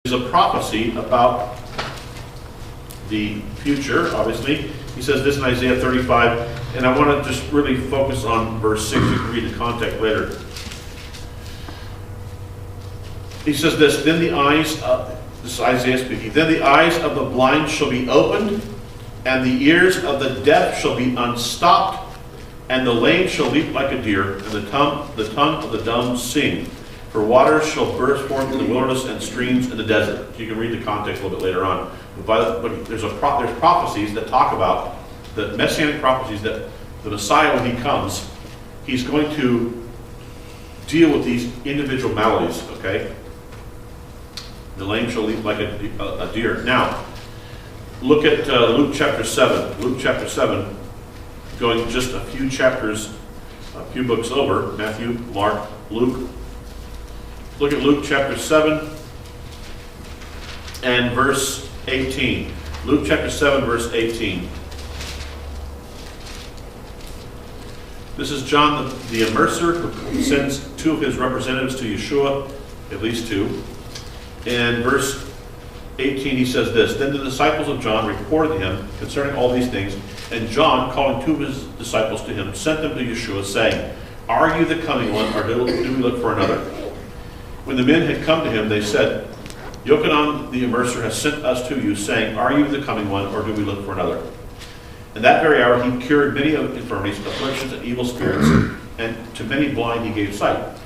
is a prophecy about the future, obviously. He says this in Isaiah 35, and I want to just really focus on verse 6. You can read the context later. He says this, then the eyes of, this is Isaiah speaking, then the eyes of the blind shall be opened, and the ears of the deaf shall be unstopped, and the lame shall leap like a deer, and the tongue of the dumb sing. For waters shall burst forth in the wilderness and streams in the desert. You can read the context a little bit later on. But there's prophecies that talk about, the messianic prophecies, that the Messiah, when he comes, he's going to deal with these individual maladies, okay? The lame shall leap like a deer. Now, look at Luke chapter 7. Luke chapter 7, going just a few chapters, a few books over, Matthew, Mark, Luke. Look at Luke chapter 7 and verse 18. Luke chapter 7, verse 18. This is John the Immerser, who sends two of his representatives to Yeshua, at least two. In verse 18 he says this, then the disciples of John reported to him concerning all these things, and John, calling two of his disciples to him, sent them to Yeshua, saying, are you the coming one, or do we look for another? When the men had come to him, they said, Yochanan the Immerser has sent us to you, saying, are you the coming one, or do we look for another? In that very hour he cured many of infirmities, afflictions, and evil spirits, and to many blind he gave sight.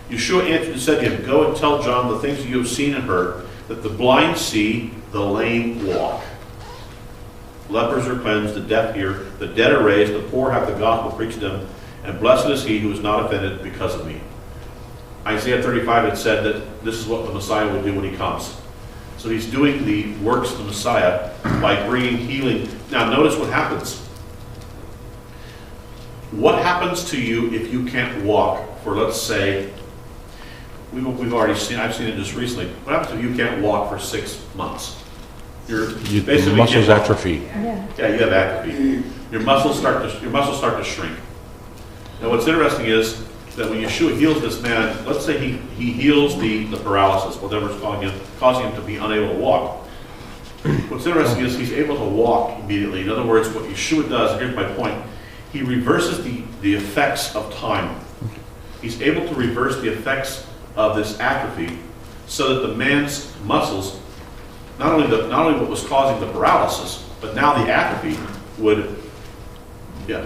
Yeshua answered and said to him, go and tell John the things you have seen and heard, that the blind see, the lame walk. Lepers are cleansed, the deaf hear, the dead are raised, the poor have the gospel preached to them, and blessed is he who is not offended because of me. Isaiah 35 had said that this is what the Messiah would do when he comes. So he's doing the works of the Messiah by bringing healing. Now notice what happens. What happens to you if you can't walk for, let's say, we've already seen, I've seen it just recently. What happens if you can't walk for 6 months? Your muscles atrophy. Yeah, you have atrophy. Your muscles start to shrink. Now what's interesting is that when Yeshua heals this man, let's say he heals the paralysis, whatever's causing him to be unable to walk. What's interesting is he's able to walk immediately. In other words, what Yeshua does, and here's my point, he reverses the effects of time. He's able to reverse the effects of this atrophy so that the man's muscles, not only what was causing the paralysis, but now the atrophy would, yeah.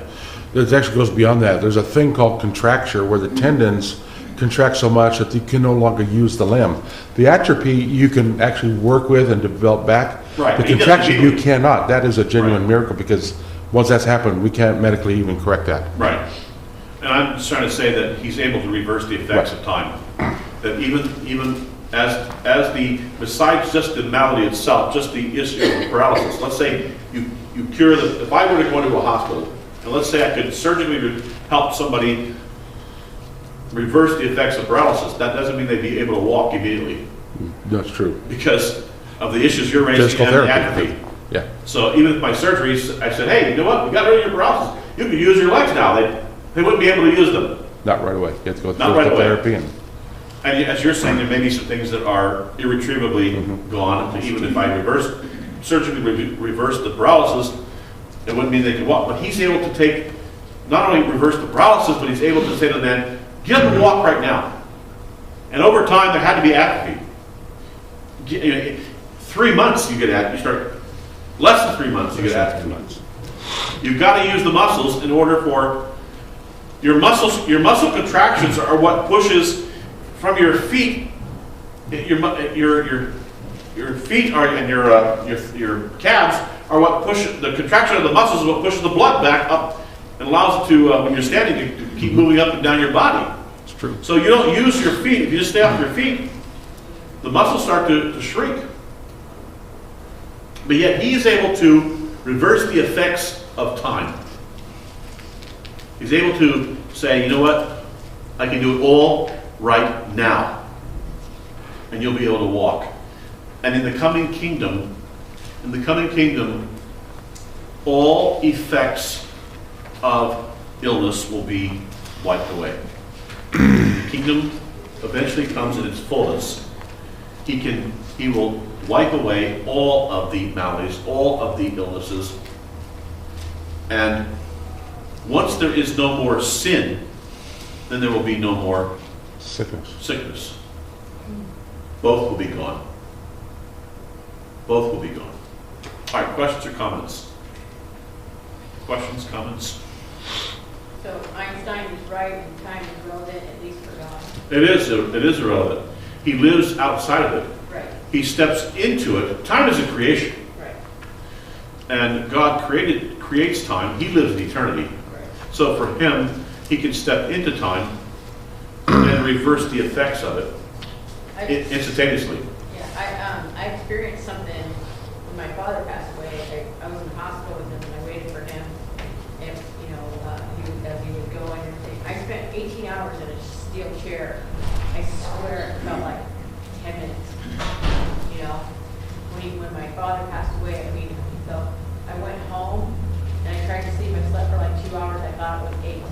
It actually goes beyond that. There's a thing called contracture where the tendons contract so much that you can no longer use the limb. The atrophy you can actually work with and develop back. Right. The contraction you cannot. That is a genuine miracle, because once that's happened, we can't medically even correct that. Right. And I'm just trying to say that he's able to reverse the effects of time. That even as the, besides just the malady itself, just the issue of paralysis, let's say you cure the, if I were to go into a hospital, and let's say I could surgically help somebody reverse the effects of paralysis, that doesn't mean they'd be able to walk immediately. That's true. Because of the issues you're raising and the atrophy. Yeah. So even with my surgeries, I said, hey, you know what? We got rid of your paralysis. You can use your legs now. They wouldn't be able to use them. Not right away. You have to go through the therapy. And as you're saying, there may be some things that are irretrievably gone. Even if I surgically reverse the paralysis, it wouldn't mean they could walk. But he's able to take, not only reverse the paralysis, but he's able to say to the man, get up and walk right now. And over time, there had to be atrophy. 3 months you get atrophy. You start, less than 3 months you get atrophy. You've got to use the muscles in order for, your muscle contractions are what pushes from your feet, your feet are, and your calves are what push, the contraction of the muscles is what pushes the blood back up and allows it to, when you're standing, to keep moving up and down your body. It's true. So you don't use your feet. If you just stay off your feet, the muscles start to shrink. But yet he is able to reverse the effects of time. He's able to say, you know what? I can do it all right now. And you'll be able to walk. And in the coming kingdom, all effects of illness will be wiped away. The kingdom eventually comes in its fullness. He can He will wipe away all of the maladies, all of the illnesses. And once there is no more sin, then there will be no more sickness. Both will be gone. Both will be gone. All right, questions or comments? Questions, comments? So Einstein is right and time is relevant, at least for God. It is irrelevant. He lives outside of it. Right. He steps into it. Time is a creation. Right. And God creates time. He lives in eternity. Right. So for him, he can step into time and reverse the effects of it instantaneously. Yeah, I experienced something when my father passed away. I was in the hospital with him and I waited for him. And, you know, as he would go and everything. I spent 18 hours in a steel chair. I swear it felt like 10 minutes. You know, when my father passed away, I mean, I went home and I tried to sleep. I slept for like 2 hours. I thought it was 8.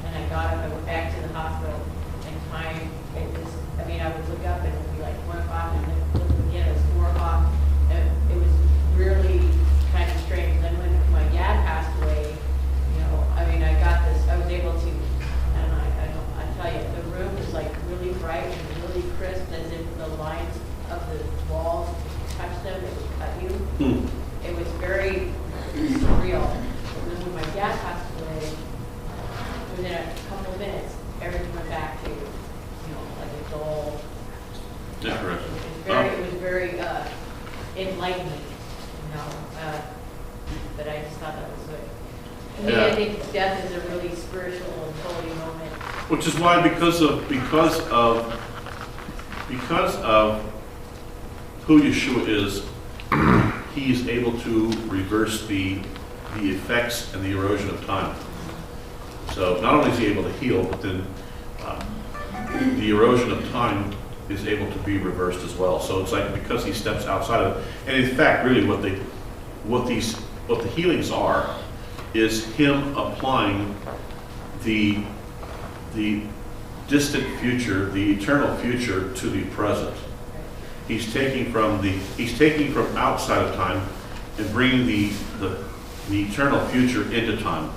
And I got up, I went back to the hospital, and time, I would look up and it would be like 1 o'clock, and then look again, it was 4 o'clock. And it was really kind of strange. And then when my dad passed away, you know, I got this, I was able to, and I tell you, the room was like really bright and really crisp, as if the lines of the walls touched them, it would cut you. It was very surreal. And then when my dad passed away, within a couple of minutes, everything went back to, you know, like a dull. Yeah, correct. It was very enlightening, you know. But I just thought that was good. To me, I think death is a really spiritual and holy moment. Which is why, because of who Yeshua is, he is able to reverse the effects and the erosion of time. So not only is he able to heal, but then the erosion of time is able to be reversed as well. So it's like, because he steps outside of it. And in fact, really what the healings are is him applying the distant future, the eternal future, to the present. He's taking from outside of time and bringing the eternal future into time.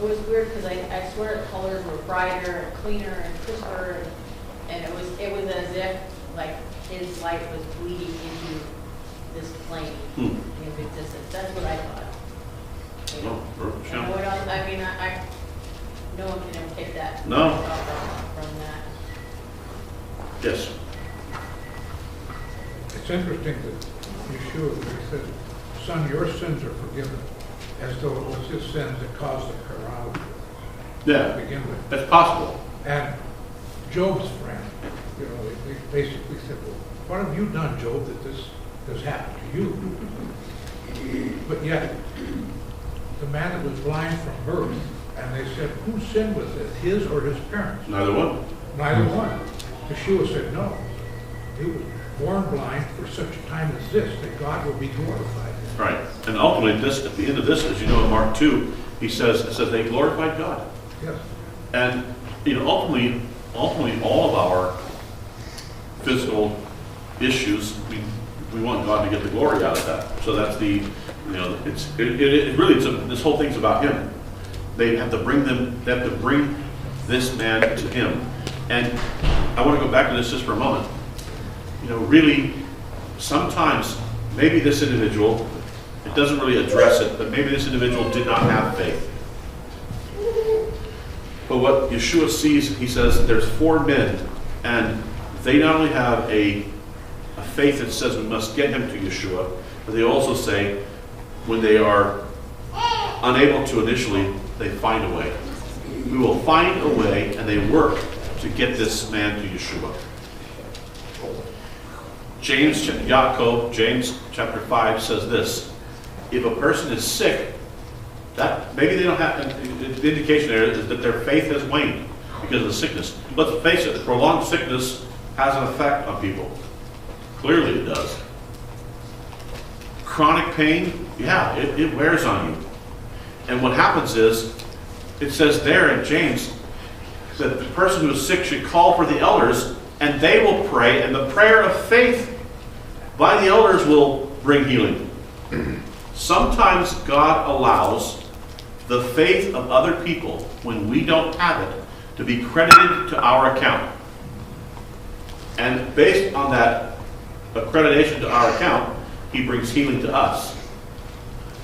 It was weird because I swear colors were brighter and cleaner and crisper, and it was as if like his light was bleeding into this plane of existence. That's what I thought. You know? And what else? No one can ever take that. No. From that. Yes. It's interesting that Yeshua said, "Son, your sins are forgiven," as though it was his sins that caused the carousal to begin with. That's possible. And Job's friend, you know, they basically said, "Well, what have you done, Job, that this has happened to you?" But yet, the man that was blind from birth, and they said, "Whose sin was it, his or his parents?" Neither one. Neither one. Yeshua said, "No. He was born blind for such a time as this, that God will be glorified." Right. And ultimately, at the end of this, as you know in Mark 2, it says they glorified God. Yes. And you know, ultimately all of our physical issues, we want God to get the glory out of that. So that's this whole thing's about him. They have to bring this man to him. And I want to go back to this just for a moment. You know, really, sometimes maybe this individual, it doesn't really address it, but maybe this individual did not have faith. But what Yeshua sees, he says, there's 4 men, and they not only have a faith that says we must get him to Yeshua, but they also say when they are unable to initially, they find a way. We will find a way, and they work to get this man to Yeshua. James chapter 5 says this: if a person is sick, that maybe they don't have, the indication there is that their faith has waned because of the sickness. Let's face it, prolonged sickness has an effect on people. Clearly it does. Chronic pain, yeah, it wears on you. And what happens is, it says there in James that the person who is sick should call for the elders, and they will pray, and the prayer of faith by the elders will bring healing. Sometimes God allows the faith of other people, when we don't have it, to be credited to our account. And based on that accreditation to our account, he brings healing to us.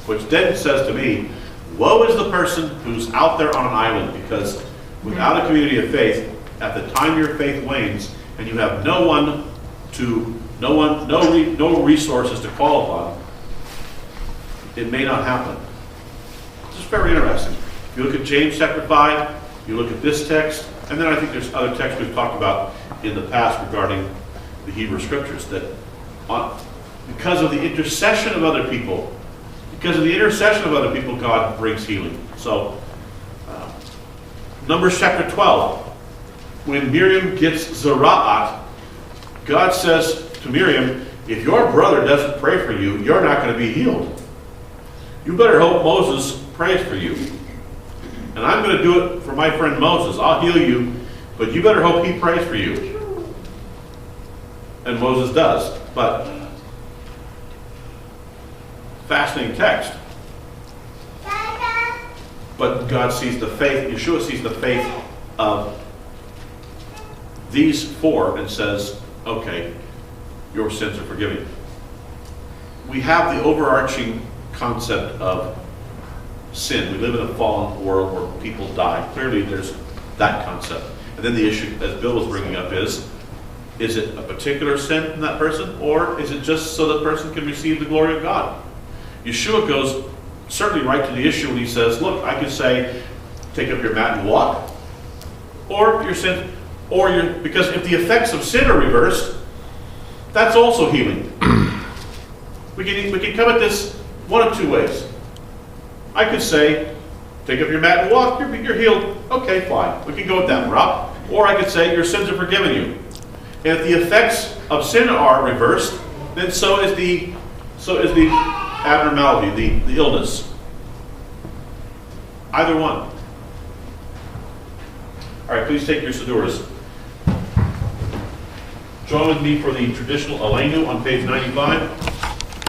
Which then says to me, woe is the person who's out there on an island, because without a community of faith, at the time your faith wanes, and you have no resources to call upon, it may not happen. It's just very interesting. If you look at James chapter 5, you look at this text, and then I think there's other texts we've talked about in the past regarding the Hebrew Scriptures, that because of the intercession of other people, God brings healing. So, Numbers chapter 12, when Miriam gets Zera'at, God says to Miriam, if your brother doesn't pray for you, you're not going to be healed. You better hope Moses prays for you. And I'm going to do it for my friend Moses. I'll heal you, but you better hope he prays for you. And Moses does. But fascinating text. But God sees the faith, Yeshua sees the faith of these four and says, okay, your sins are forgiven. We have the overarching concept of sin. We live in a fallen world where people die. Clearly there's that concept. And then the issue, as Bill was bringing up, is it a particular sin in that person, or is it just so that person can receive the glory of God? Yeshua goes certainly right to the issue when he says, look, I could say, take up your mat and walk, or your sin, because if the effects of sin are reversed, that's also healing. We can come at this one of two ways. I could say, take up your mat and walk, you're healed. Okay, fine. We can go with that route. Or I could say, your sins are forgiven you. And if the effects of sin are reversed, then so is the abnormality, the illness. Either one. All right, please take your Sidduras. Join with me for the traditional Aleinu on page 95.